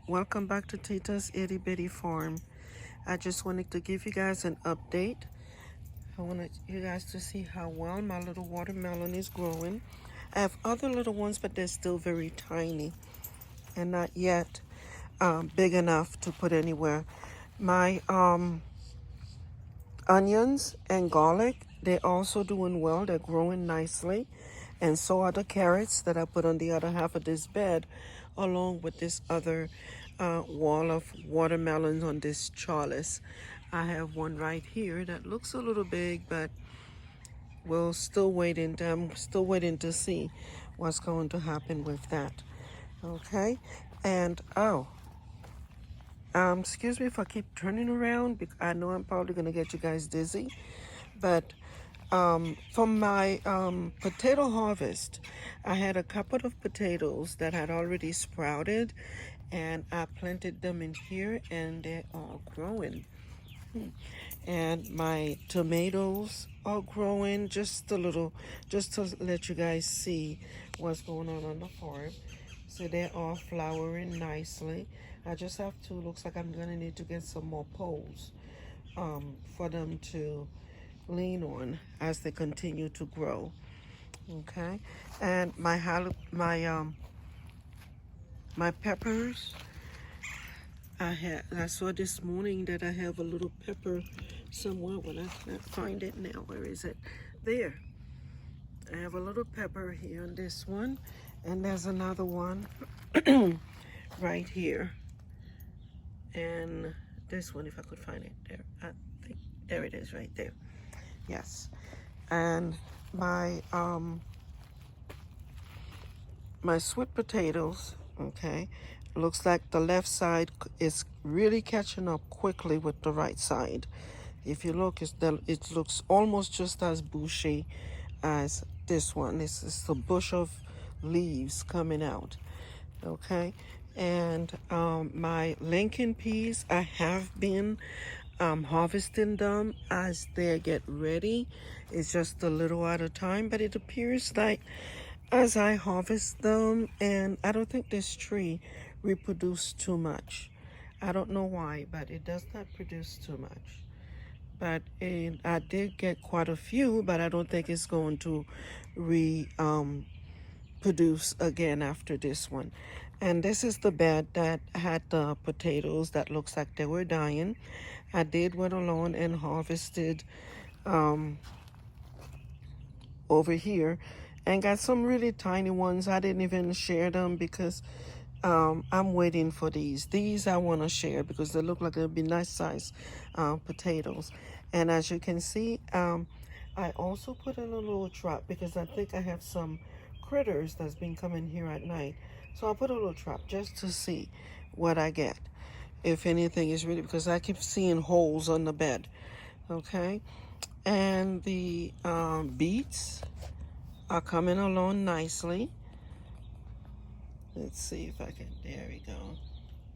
Welcome back to Tita's Itty Bitty Farm. I just wanted to give you guys an update. I wanted you guys to see how well my little watermelon is growing. I have other little ones, but they're still very tiny and not yet big enough to put anywhere. My onions and garlic, they're also doing well. They're growing nicely. And so are the carrots that I put on the other half of this bed, along with this other wall of watermelons on this trellis. I have one right here that looks a little big, but I'm still waiting to see what's going to happen with that. Okay, and excuse me if I keep turning around, because I know I'm probably gonna get you guys dizzy, but from my potato harvest, I had a couple of potatoes that had already sprouted, and I planted them in here, and they are growing. And my tomatoes are growing just a little, just to let you guys see what's going on the farm. So they are flowering nicely. I just have to, looks like I'm gonna need to get some more poles for them to lean on as they continue to grow. Okay, and my peppers, I saw this morning that I have a little pepper somewhere. When I can't find it now, where is it? There. I have a little pepper here on this one, and there's another one right here, and this one, if I could find it there. I think there it is, right there. Yes, and my my sweet potatoes, okay, looks like the left side is really catching up quickly with the right side. If you look, it looks almost just as bushy as this one. This is a bush of leaves coming out, okay. And my Lincoln peas, I have been harvesting them as they get ready. It's just a little at a time, but it appears like as I harvest them, and I don't think this tree reproduced too much. I don't know why, but it does not produce too much. But I did get quite a few, but I don't think it's going to produce again after this one. And this is the bed that had the potatoes that looks like they were dying. I did went along and harvested over here and got some really tiny ones. I didn't even share them because I'm waiting for these. These I want to share because they look like they'll be nice size potatoes. And as you can see, I also put in a little trap because I think I have some critters that's been coming here at night. So I put a little trap just to see what I get. If anything is really, because I keep seeing holes on the bed. Okay. And the beets are coming along nicely. Let's see if I can, there we go.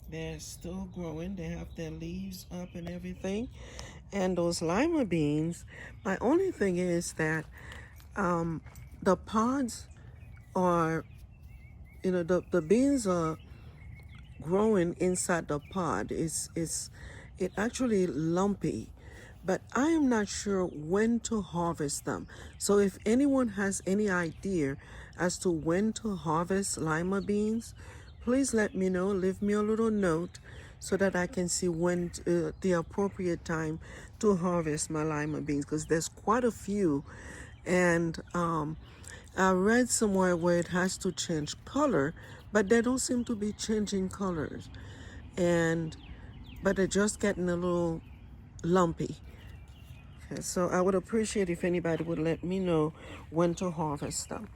They're still growing. They have their leaves up and everything. And those lima beans, my only thing is that the pods are, the beans are growing inside the pod. It actually lumpy, but I am not sure when to harvest them. So if anyone has any idea as to when to harvest lima beans, please let me know. Leave me a little note so that I can see when the appropriate time to harvest my lima beans, because there's quite a few. And I read somewhere where it has to change color, but they don't seem to be changing colors. But they're just getting a little lumpy. Okay, so I would appreciate if anybody would let me know when to harvest them.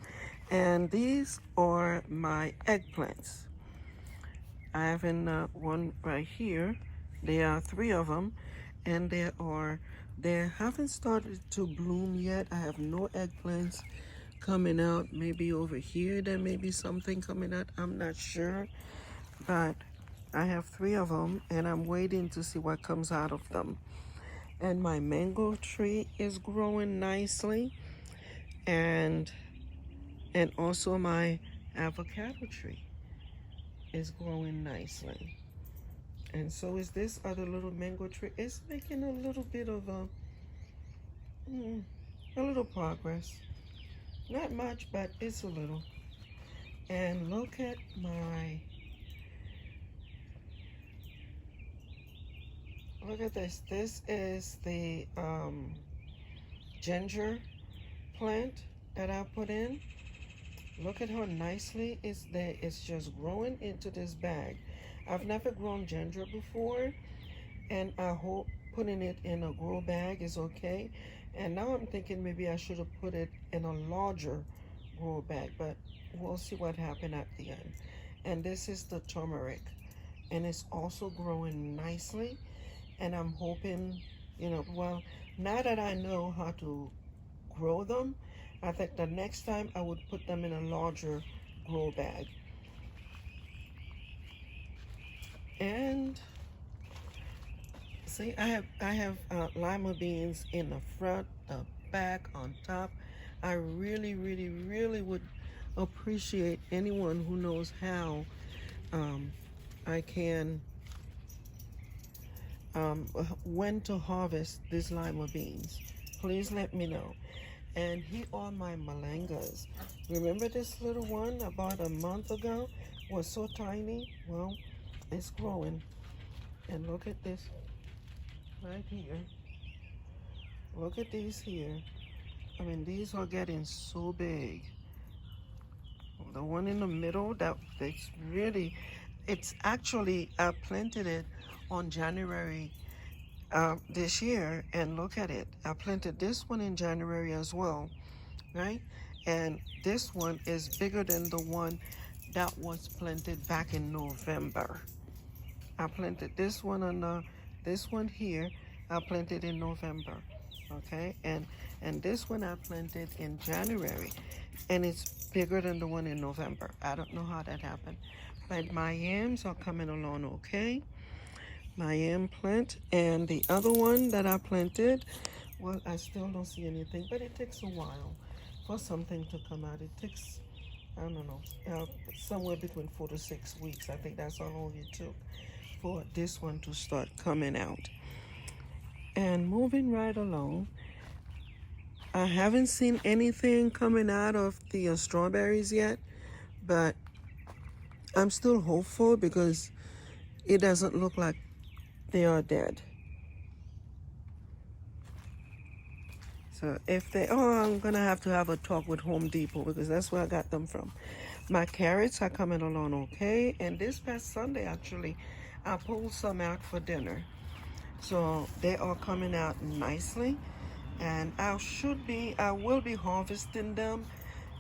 And these are my eggplants. I have one right here. There are 3 of them, and they haven't started to bloom yet. I have no eggplants coming out. Maybe over here there may be something coming out. I'm not sure, but I have 3 of them, and I'm waiting to see what comes out of them. And my mango tree is growing nicely, and also my avocado tree is growing nicely. And so is this other little mango tree. It's making a little bit of a little progress. Not much, but it's a little. And look at look at this. This is the ginger plant that I put in. Look at how nicely it's there. It's just growing into this bag. I've never grown ginger before, and I hope putting it in a grow bag is okay. And now I'm thinking maybe I should have put it in a larger grow bag, but we'll see what happened at the end. And this is the turmeric, and it's also growing nicely. And I'm hoping, well, now that I know how to grow them, I think the next time I would put them in a larger grow bag. And see, I have lima beans in the front, the back, on top. I really, really, really would appreciate anyone who knows how I can when to harvest these lima beans. Please let me know. And here are my malangas. Remember this little one about a month ago was so tiny? Well, it's growing. And look at this right here. Look at these here. I mean, these are getting so big. The one in the middle, it's actually, I planted it on January this year, and look at it. I planted this one in January as well, right? And this one is bigger than the one that was planted back in November. I planted this one this one here, I planted in November, okay? And this one I planted in January, and it's bigger than the one in November. I don't know how that happened, but my yams are coming along okay. My yam plant, and the other one that I planted, well, I still don't see anything, but it takes a while for something to come out. It takes, I don't know, somewhere between 4 to 6 weeks. I think that's how long it took for this one to start coming out. And moving right along, I haven't seen anything coming out of the strawberries yet, but I'm still hopeful because it doesn't look like they are dead. So if they, I'm gonna have to have a talk with Home Depot because that's where I got them from. My carrots are coming along okay, and this past Sunday actually, I pulled some out for dinner. So they are coming out nicely, and I will be harvesting them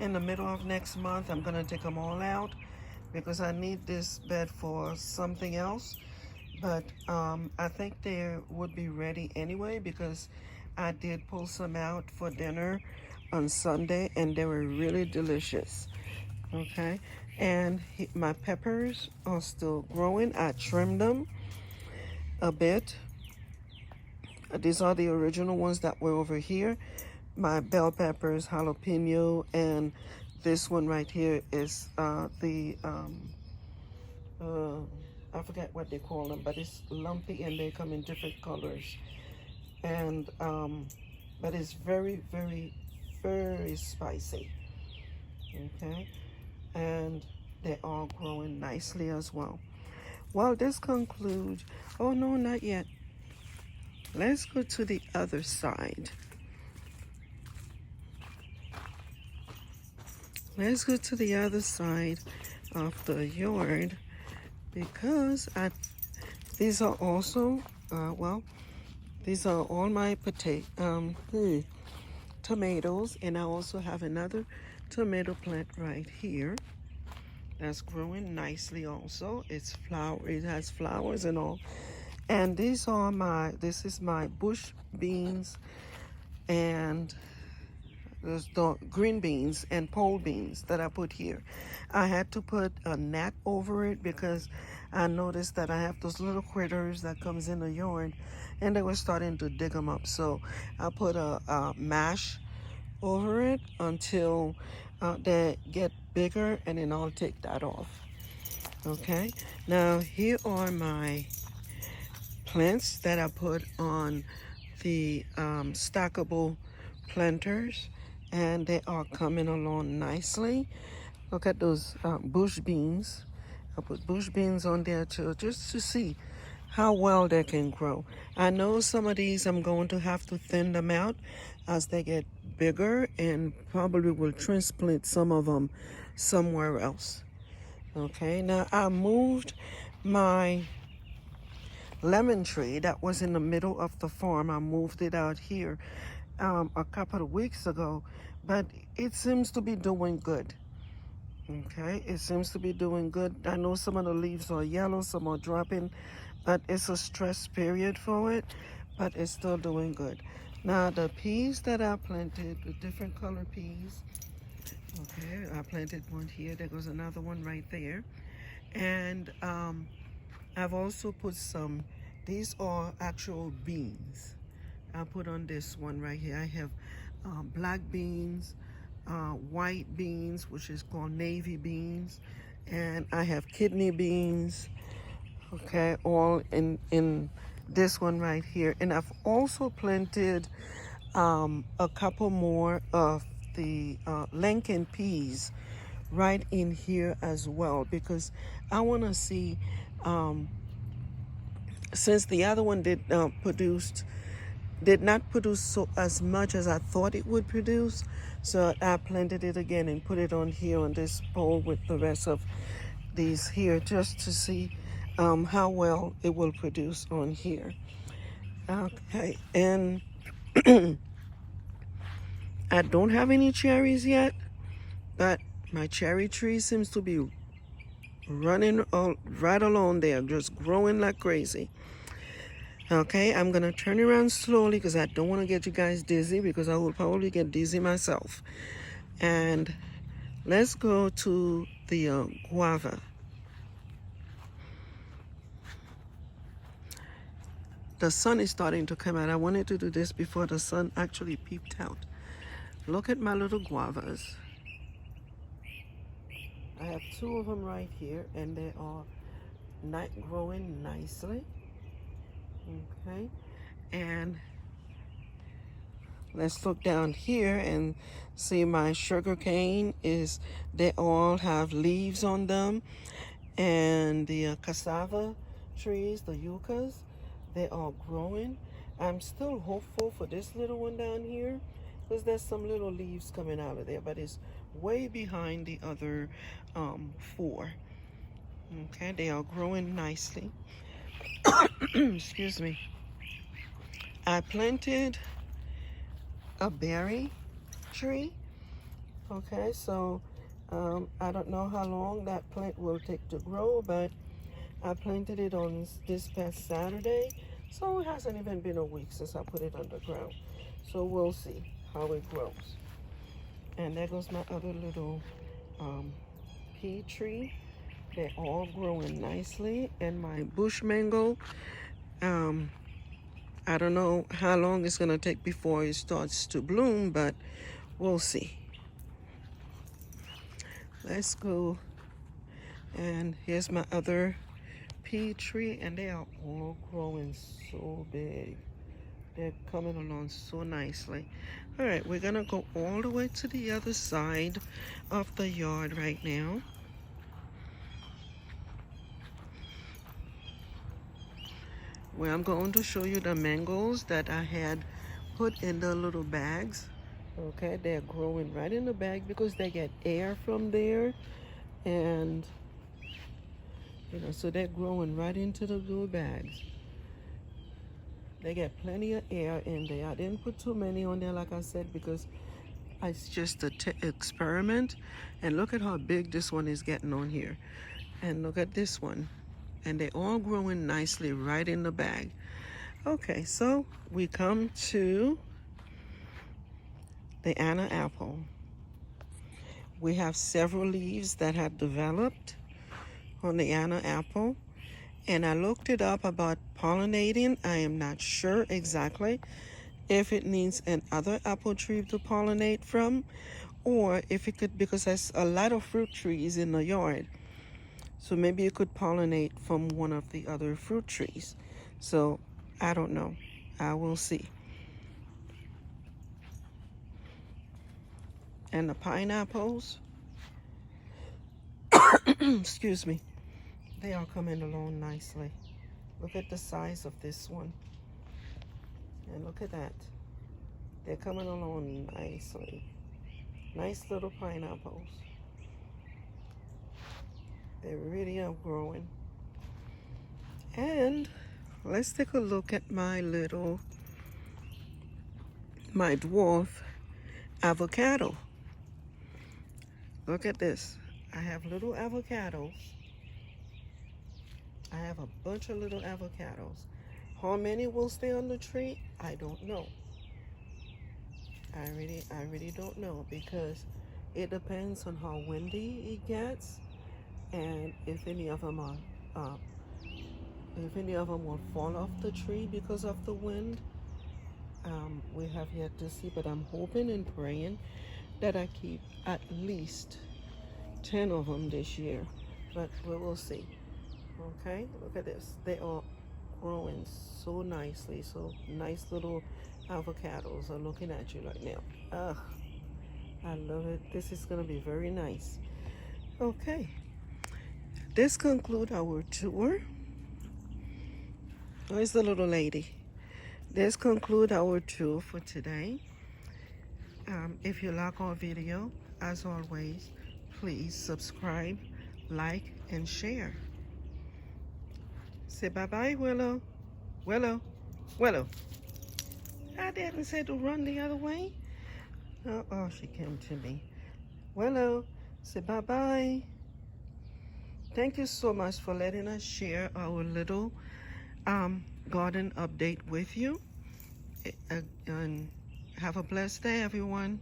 in the middle of next month. I'm gonna take them all out because I need this bed for something else. But I think they would be ready anyway because I did pull some out for dinner on Sunday and they were really delicious. Okay, and my peppers are still growing. I trimmed them a bit. These are the original ones that were over here. My bell peppers, jalapeno, and this one right here is I forget what they call them, but it's lumpy and they come in different colors. And but it's very, very, very spicy. Okay, and they are growing nicely as well. Well, this concludes. Oh no, not yet. Let's go to the other side. Let's go to the other side of the yard because these are also, these are all my tomatoes, and I also have another tomato plant right here that's growing nicely also. It has flowers and all. And this is my bush beans and the green beans and pole beans that I put here. I had to put a net over it because I noticed that I have those little critters that comes in the yard and they were starting to dig them up. So I put a mash over it until they get bigger, and then I'll take that off. Okay, now here are my plants that I put on the stackable planters, and they are coming along nicely. Look at those bush beans. I put bush beans on there too, just to see how well they can grow. I know some of these I'm going to have to thin them out as they get bigger, and probably will transplant some of them somewhere else. Okay, now I moved my lemon tree that was in the middle of the farm. I moved it out here a couple of weeks ago, but it seems to be doing good. Okay, it seems to be doing good. I know some of the leaves are yellow, some are dropping, but it's a stress period for it, but it's still doing good. Now the peas that I planted, the different color peas, okay, I planted one here, there goes another one right there. And I've also put some, these are actual beans. I put on this one right here. I have black beans, white beans, which is called navy beans, and I have kidney beans, okay, all in this one right here. And I've also planted a couple more of the Lincoln peas right in here as well, because I want to see, since the other one did not produce so as much as I thought it would produce, so I planted it again and put it on here on this pole with the rest of these here, just to see how well it will produce on here. Okay, and I don't have any cherries yet, but my cherry tree seems to be running right along there, just growing like crazy. Okay, I'm gonna turn around slowly because I don't want to get you guys dizzy, because I will probably get dizzy myself. And let's go to the guava. The sun is starting to come out. I wanted to do this before the sun actually peeped out. Look at my little guavas. I have two of them right here, and they are growing nicely. Okay, and let's look down here and see my sugar cane is, they all have leaves on them. And the cassava trees, the yuccas, they are growing. I'm still hopeful for this little one down here, because there's some little leaves coming out of there, but it's way behind the other four. Okay, they are growing nicely. Excuse me. I planted a berry tree. Okay, so I don't know how long that plant will take to grow, but I planted it on this past Saturday, so it hasn't even been a week since I put it underground. So we'll see how it grows. And there goes my other little pea tree. They're all growing nicely. And my bush mango, I don't know how long it's gonna take before it starts to bloom, but we'll see. Let's go. And here's my other pea tree, and they are all growing so big. They're coming along so nicely. All right, we're gonna go all the way to the other side of the yard right now. Where I'm going to show you the mangoes that I had put in the little bags. Okay, they're growing right in the bag because they get air from there, and so they're growing right into the little bags. They get plenty of air in there. I didn't put too many on there, like I said, because it's just an experiment. And look at how big this one is getting on here. And look at this one. And they're all growing nicely right in the bag. Okay, so we come to the Anna apple. We have several leaves that have developed on the Anna apple. And I looked it up about pollinating. I am not sure exactly if it needs another apple tree to pollinate from, or if it could, because there's a lot of fruit trees in the yard. So maybe you could pollinate from one of the other fruit trees. So I don't know. I will see. And the pineapples, excuse me, they are coming along nicely. Look at the size of this one. And look at that. They're coming along nicely. Nice little pineapples. They really are growing. And let's take a look at my dwarf avocado. Look at this. I have little avocados. I have a bunch of little avocados. How many will stay on the tree? I don't know. I really don't know, because it depends on how windy it gets, and if any of them will fall off the tree because of the wind. We have yet to see, but I'm hoping and praying that I keep at least 10 of them this year, but we will see. Okay, look at this. They are growing so nicely. So nice little avocados are looking at you right now. Ugh, I love it. This is going to be very nice. Okay, this concludes our tour. Where's the little lady? This concludes our tour for today. If you like our video, as always, please subscribe, like, and share. Say bye-bye, Willow. Willow. Willow. I didn't say to run the other way. Oh, she came to me. Willow, say bye-bye. Thank you so much for letting us share our little garden update with you. And have a blessed day, everyone.